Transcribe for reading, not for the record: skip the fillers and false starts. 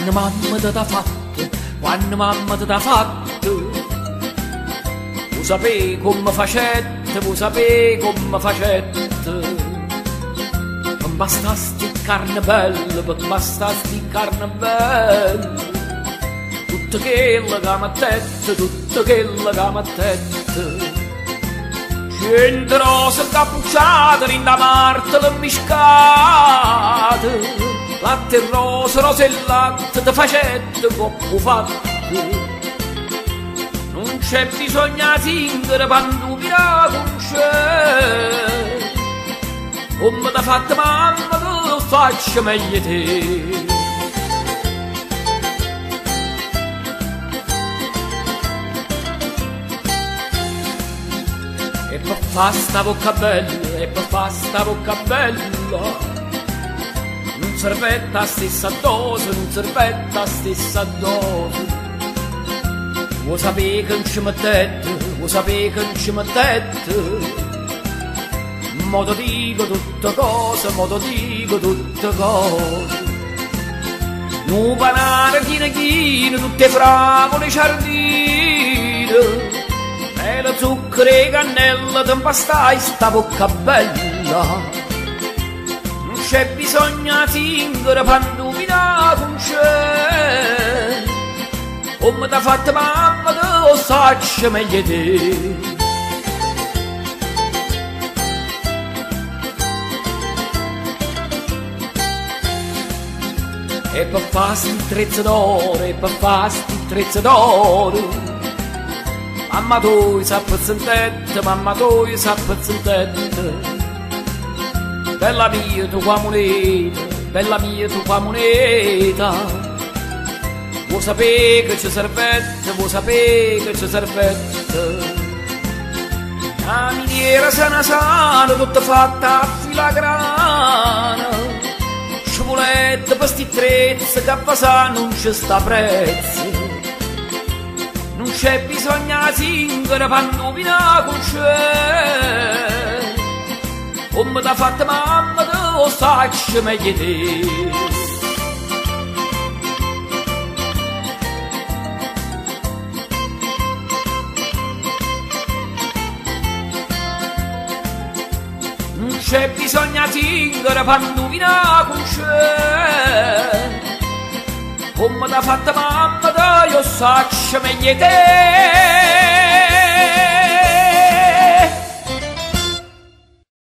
quando mamma ti ha fatto, quando mamma ti ha fatto. Vuoi sapere come facette, vuoi sapere come facette. Non bastasti carne bella, perché bastasti carne bella. Tutto quello che mi tette, tutto quello che mi tette. Cento rose cappucciate, rinda martele miscate. Latte e rose e latte, te facette coppo fatto. Non c'è bisogno di singere quando miracolo. Come t'ha fatto mamma, che lo faccio meglio te. E per fa sta bocca bella, e per fa sta bocca bella. Non servetta la stessa dose, non servetta la stessa dose. Vuoi sapere che non ci mettete, vuoi sapere che non ci mettete. Modo dico tutte cose, modo dico tutte cose. Nu panare chine chine, tutte fragole ciardine. E la zucchero e cannella, ti impastai sta bocca bella. Non c'è bisogno di singere quando mi dà con c'è. Come t'ha fatto mamma, che lo faccio meglio te. E per farsi trezza d'oro, e per farsi trezza d'oro. Mamma tu sa pezzentette, mamma tu sa pezzentette. Bella mia tu qua moneta, bella mia tu qua moneta. Vuoi sapere che c'è servette, vuoi sapere che c'è servette. La miniera sana sana, tutta fatta a filigrana. Scivolette per sti trezzi, che a Fasà non c'è sta prezzo. Non c'è bisogno di singere quando vina con c'è. Come t'ha fatto mamma, te lo faccio meglio te. Non c'è bisogno di singere quando vina con c'è. Come t'ha fatta mamma, te lo faccio meglio te.